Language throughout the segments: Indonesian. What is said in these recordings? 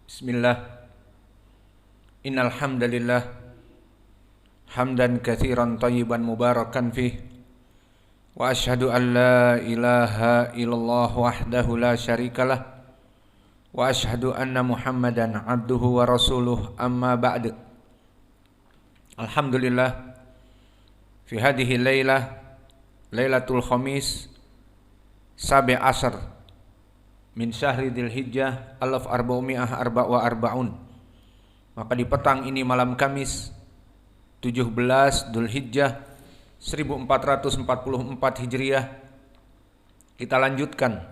Bismillah. Innal hamdalillah hamdan katsiran thayyiban mubarakan fih wa asyhadu an la ilaha illallah wahdahu la syarikalah wa asyhadu anna Muhammadan abduhu wa rasuluh amma ba'd. Alhamdulillah fi hadhihi lailatul khamis sabi asar min syahri Dzulhijjah 1444. Maka di petang ini malam Kamis 17 Dzulhijjah 1444 Hijriah kita lanjutkan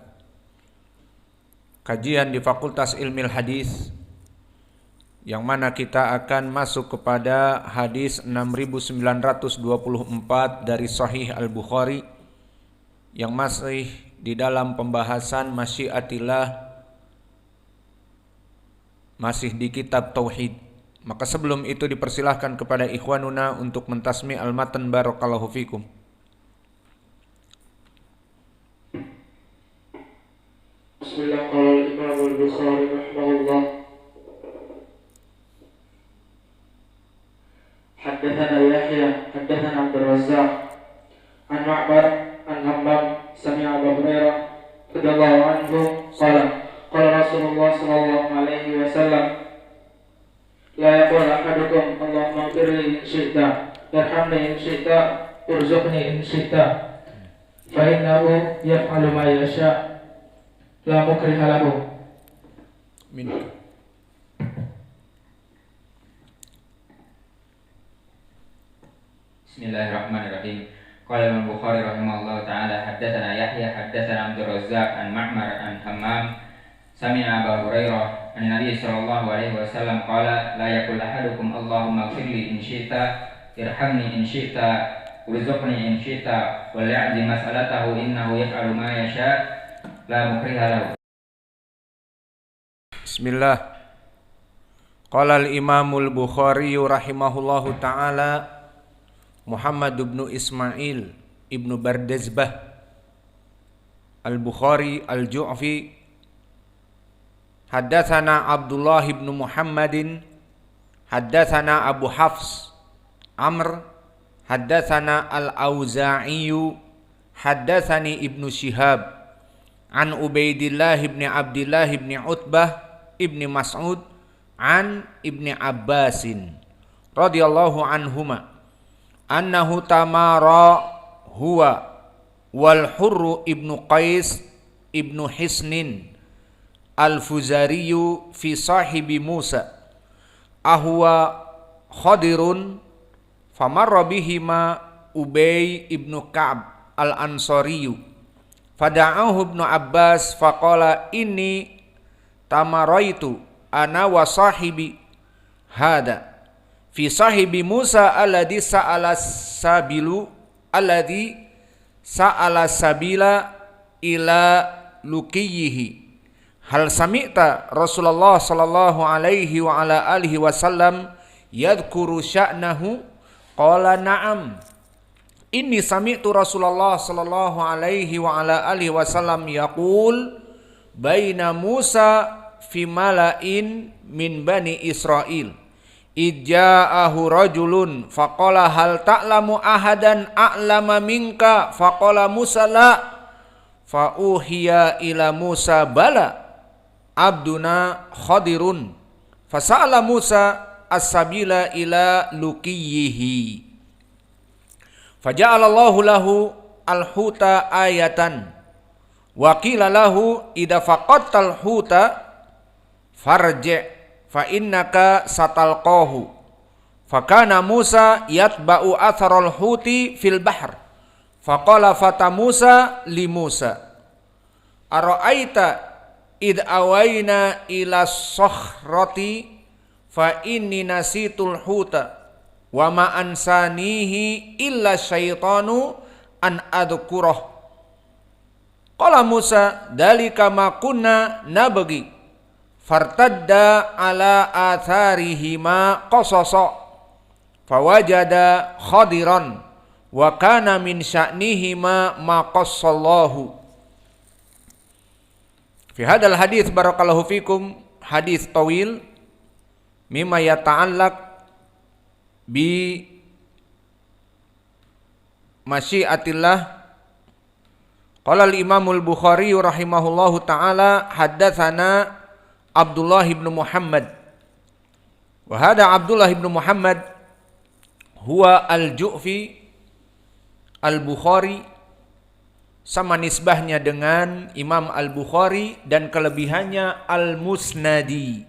kajian di Fakultas Ilmil Hadis, yang mana kita akan masuk kepada hadis 6924 dari Sahih Al-Bukhari yang masih di dalam pembahasan masyiatillah, masih di kitab Tauhid. Maka sebelum itu dipersilahkan kepada ikhwanuna untuk mentasmi al-matan barakallahu fikum. Bismillahirrahmanirrahim. Imam Al-Bukhari rahimahullah. Haddatsana Yahya, haddatsana Abdul Razzaq, an Ma'mar, an Hammam, sami'a Abu Hurairah radhiyallahu anhu qala qala Rasulullah sallallahu alaihi wasallam la yaqul ahadukum Allahumma ighfirli in syi'ta warhamni in syi'ta warzuqni in syi'ta fa innahu yaf'alu ma yasha' la mukriha lahu. Bismillahirrahmanirrahim. Qala Imam Bukhari rahimahullah ta'ala haddatsana Yahya haddatsana Abdul Razzaq an Ma'mar an Hammam sami'a Abu Hurairah an Nabi sallallahu alaihi wasallam qala la yaqul ahadukum Allahumma ighfirli in syi'ta irhamni in syi'ta warzuqni in syi'ta wa la'di mas'alatahu innahu yaf'alu ma yasha' la mukriha lahu. Bismillah. Qala al-Imamul Bukhari rahimahullahu ta'ala Muhammad ibn Ismail ibn Bardazbah Al-Bukhari Al-Ju'fi haddatsana Abdullah ibn Muhammadin haddatsana Abu Hafs Amr haddatsana Al-Auza'i haddatsani Ibnu Syihab an Ubaidillah ibn Abdillah ibn Utbah ibn Mas'ud an Ibn Abbasin radhiyallahu anhuma annahu tamara huwa wal Hurru ibnu Qais ibnu Hisnin al-Fuzariyu fi sahibi Musa ahwa Khadirun famarra bihima Ubay ibnu Ka'b al-Ansariyu fada'ahu ibnu Abbas faqala inni tamaraitu ana wa sahibi hada fi sahibi Musa alladhi sa'ala sabila ila luqiyihi hal sami'ta Rasulullah sallallahu alaihi wa ala alihi wasallam yadhkuru sya'nahu qala na'am inni sami'tu Rasulullah sallallahu alaihi wa ala alihi wasallam yaqul baina Musa fi mala'in min bani Israil Ija'ahu rajulun faqala hal ta'lamu ahadan a'lama minka faqala Musa la fa'uhiya ila Musa bala abduna Khadirun fasa'ala Musa as-sabila ila luqiyihi faja'alallahu lahu al-huta ayatan wa qila lahu idza faqatal huta farji' fa innaka satalqahu fakana Musa yatba'u atharal huti fil bahr faqala fata Musa li Musa ara'aita id awayna ila sakhrati fa inni nasitul huta wa ma ansanihi illa syaitanu an adhkurah qala Musa dalika ma kunna nabghi fartadda ala atharihima qasasa fawajada Khadiran wa kana min sya'nihima ma qassallahu. Fi hadal hadits barakallahu fikum, hadis tawil mimma yata'allaq bi masyiatillah. Qala al-Imam al-Bukhari rahimahullahu taala haddatsana Abdullah ibn Muhammad. Wa hada Abdullah ibn Muhammad huwa al-Ju'fi al-Bukhari, sama nisbahnya dengan Imam al-Bukhari dan kelebihannya al-Musnadi.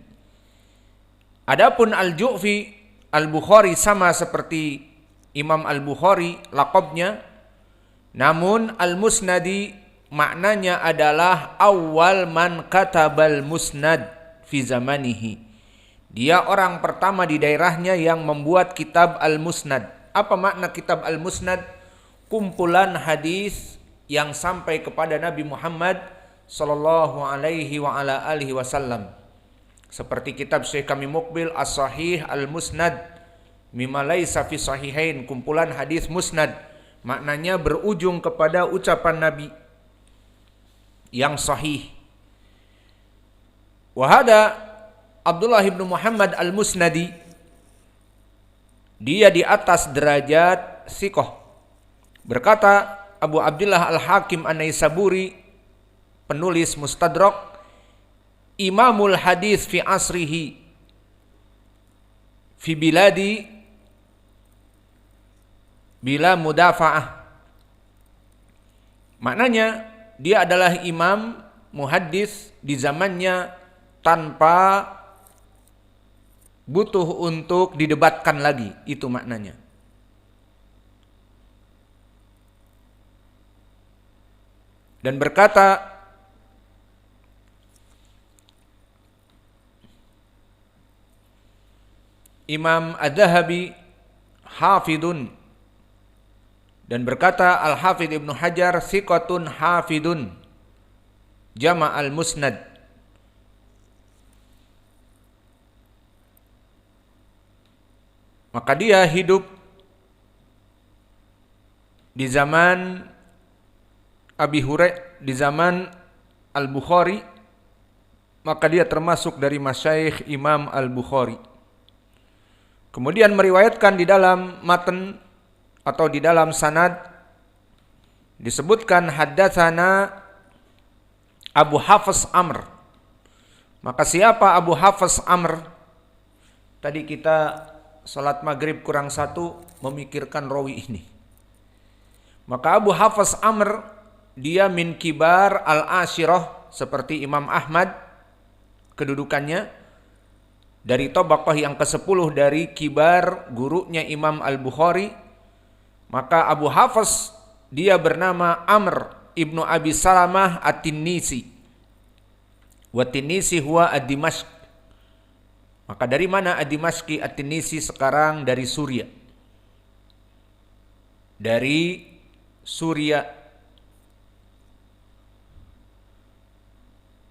Adapun al-Ju'fi al-Bukhari sama seperti Imam al-Bukhari laqabnya, namun al-Musnadi maknanya adalah awal man katabal musnad fi zamanihi. Dia orang pertama di daerahnya yang membuat kitab al-Musnad. Apa makna kitab al-Musnad? Kumpulan hadis yang sampai kepada Nabi Muhammad sallallahu alaihi wa ala alihi wasallam. Seperti kitab Syekh kami Muqbil As-Sahih Al-Musnad mimma laisa fi sahihain, kumpulan hadis musnad. Maknanya berujung kepada ucapan Nabi yang sahih. Wahada Abdullah ibn Muhammad al-Musnadi, dia di atas derajat siqah. Berkata Abu Abdullah al-Hakim an-Naisaburi, penulis Mustadrak, imamul hadis fi asrihi fi biladi bila mudafa'ah. Maknanya dia adalah imam muhaddis di zamannya tanpa butuh untuk didebatkan lagi. Itu maknanya. Dan berkata Imam Ad-Dhahabi hafidun, dan berkata Al-Hafidh Ibnu Hajar thiqatun hafidun jama'al musnad. Maka dia hidup di zaman Abi Hurairah, di zaman Al-Bukhari, maka dia termasuk dari masyayikh Imam Al-Bukhari. Kemudian meriwayatkan di dalam matan atau di dalam sanad disebutkan haddatsana Abu Hafs Amr. Maka siapa Abu Hafs Amr? Tadi kita salat maghrib kurang satu memikirkan rawi ini. Maka Abu Hafs Amr dia min kibar al-ashirah seperti Imam Ahmad kedudukannya, dari tabaqah yang ke-10 dari kibar gurunya Imam Al-Bukhari. Maka Abu Hafs dia bernama Amr ibnu Abi Salamah At-Tinnisi. Wa Tinnisi huwa Ad-Dimashq. Maka dari mana Ad-Dimashqi? At-Tinnisi sekarang dari Suria. Dari Suria.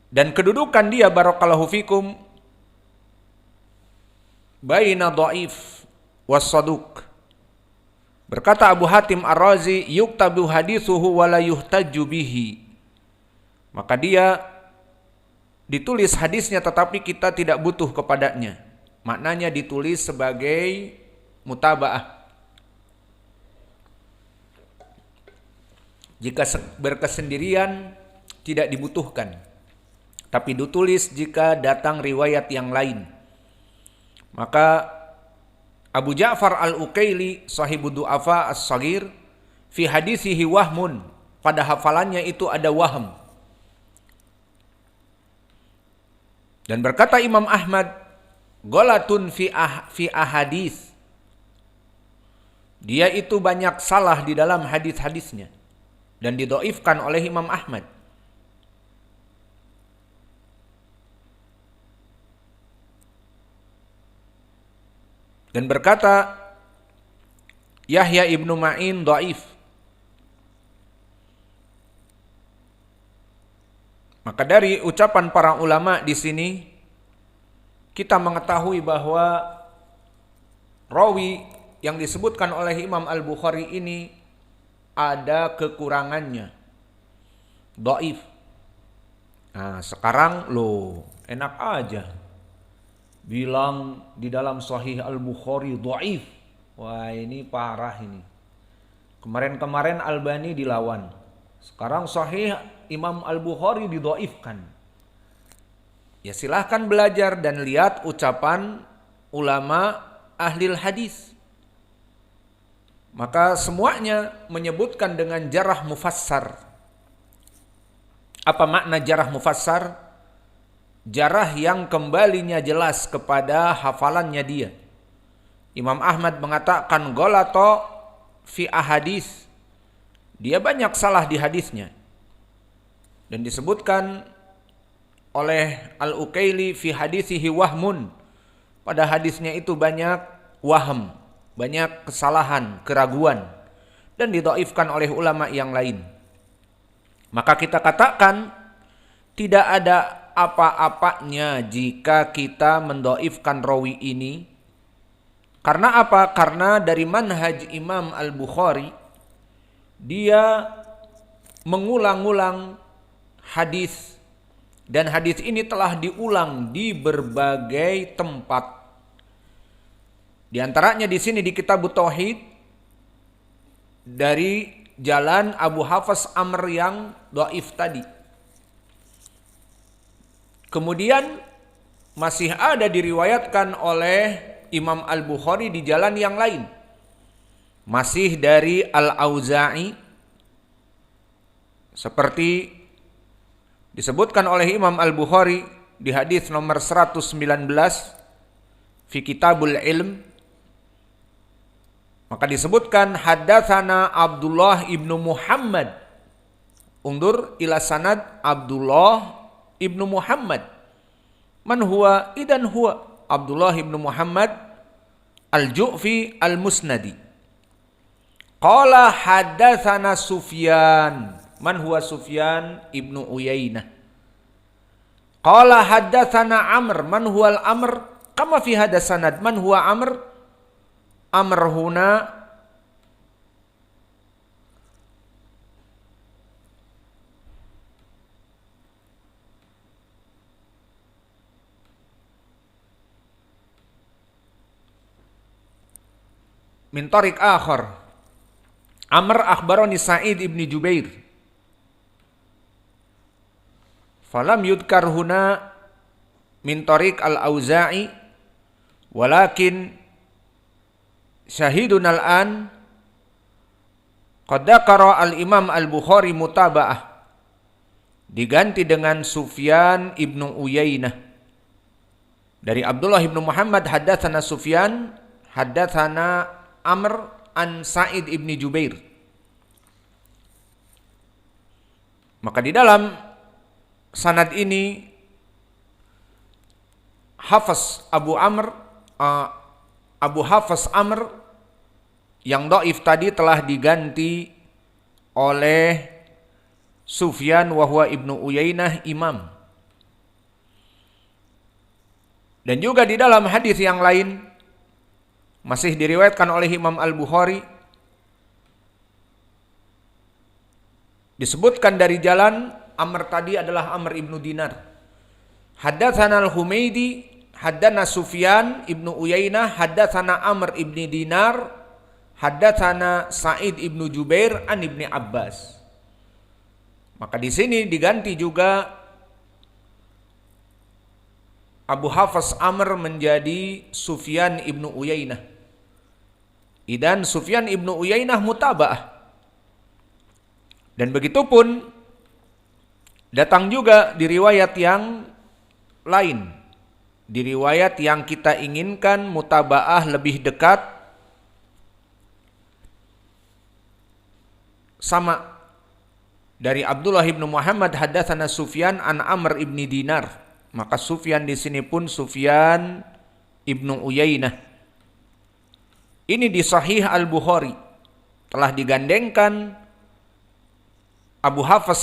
Dan kedudukan dia barakallahu fikum baina dhaif was saduq. Berkata Abu Hatim Ar-Razi, yuktabu hadithuhu wa la yuhtajju bihi. Maka dia ditulis hadisnya tetapi kita tidak butuh kepadanya. Maknanya ditulis sebagai mutaba'ah. Jika berkesendirian tidak dibutuhkan, tapi ditulis jika datang riwayat yang lain. Maka Abu Ja'far Al-Uqaili sahibu du'afa as-saghir fi hadisihi wahmun, pada hafalannya itu ada wahm. Dan berkata Imam Ahmad, ghalatun fi ahadits, dia itu banyak salah di dalam hadis-hadisnya dan didhaifkan oleh Imam Ahmad. Dan berkata Yahya ibnu Ma'in dhaif. Maka dari ucapan para ulama di sini kita mengetahui bahwa rawi yang disebutkan oleh Imam Al-Bukhari ini ada kekurangannya, dhaif. Nah, sekarang enak aja. bilang di dalam Sahih Al-Bukhari dhaif. Wah, ini parah ini. Kemarin-kemarin Albani dilawan. Sekarang Sahih Imam Al-Bukhari didhaifkan. Ya silahkan belajar dan lihat ucapan ulama ahli hadis. Maka semuanya menyebutkan dengan jarah mufassar. Apa makna jarah mufassar? Jarah yang kembalinya jelas kepada hafalannya dia. Imam Ahmad mengatakan golato fi ahadis. Dia banyak salah di hadisnya. Dan disebutkan oleh Al-Ukaili fi hadisihi wahmun. Pada hadisnya itu banyak waham, banyak kesalahan, keraguan, dan didhaifkan oleh ulama yang lain. Maka kita katakan tidak ada apa-apanya jika kita mendhaifkan rawi ini. Karena apa? Karena dari manhaj Imam Al-Bukhari, dia mengulang-ulang hadis, dan hadis ini telah diulang di berbagai tempat. Di antaranya di sini di Kitab Tauhid dari jalan Abu Hafs Amr yang dhaif tadi. Kemudian masih ada diriwayatkan oleh Imam Al-Bukhari di jalan yang lain. Masih dari Al-Auza'i, seperti disebutkan oleh Imam Al-Bukhari di hadis nomor 119 fi Kitabul Ilm. Maka disebutkan haddatsana Abdullah ibnu Muhammad. Undur ila sanad Abdullah ibnu Muhammad. Man huwa? Idan huwa Abdullah ibnu Muhammad al-Ju'fi al-Musnadi. Qala haddatsana Sufyan. Man huwa Sufyan ibnu Uyainah. Qala haddatsana Amr. Man huwa al-Amr? Kama fi hada sanad. Man huwa Amr? Amr huna min tariq akhar. Amr akhbarani Sa'id ibn Jubair. Falam yudkar huna min tariq al-Auza'i, walakin syahidun al-an qad dzakara al-Imam Al-Bukhari mutaba'ah, diganti dengan Sufyan ibnu Uyainah dari Abdullah ibnu Muhammad. Haddatsana Sufyan, haddatsana Amr an Sa'id ibni Jubair. Maka di dalam sanad ini Abu Hafs Amr yang dhaif tadi telah diganti oleh Sufyan wa huwa ibnu Uyainah imam. Dan juga di dalam hadis yang lain masih diriwayatkan oleh Imam Al-Bukhari, disebutkan dari jalan Amr tadi adalah Amr ibnu Dinar. Haddatsana Al-Humaidi, haddatsana Sufyan ibnu Uyainah, haddatsana Amr ibni Dinar, haddatsana Sa'id ibnu Jubair an Ibni Abbas. Maka di sini diganti juga Abu Hafs Amr menjadi Sufyan ibnu Uyainah. Idan Sufyan ibnu Uyainah mutaba'ah. Dan begitu pun datang juga di riwayat yang lain. Di riwayat yang kita inginkan mutaba'ah lebih dekat, sama dari Abdullah ibnu Muhammad haddatsana Sufyan an Amr ibni Dinar. Maka Sufyan di sini pun Sufyan ibnu Uyainah. Ini di Sahih Al-Bukhari telah digandengkan Abu Hafs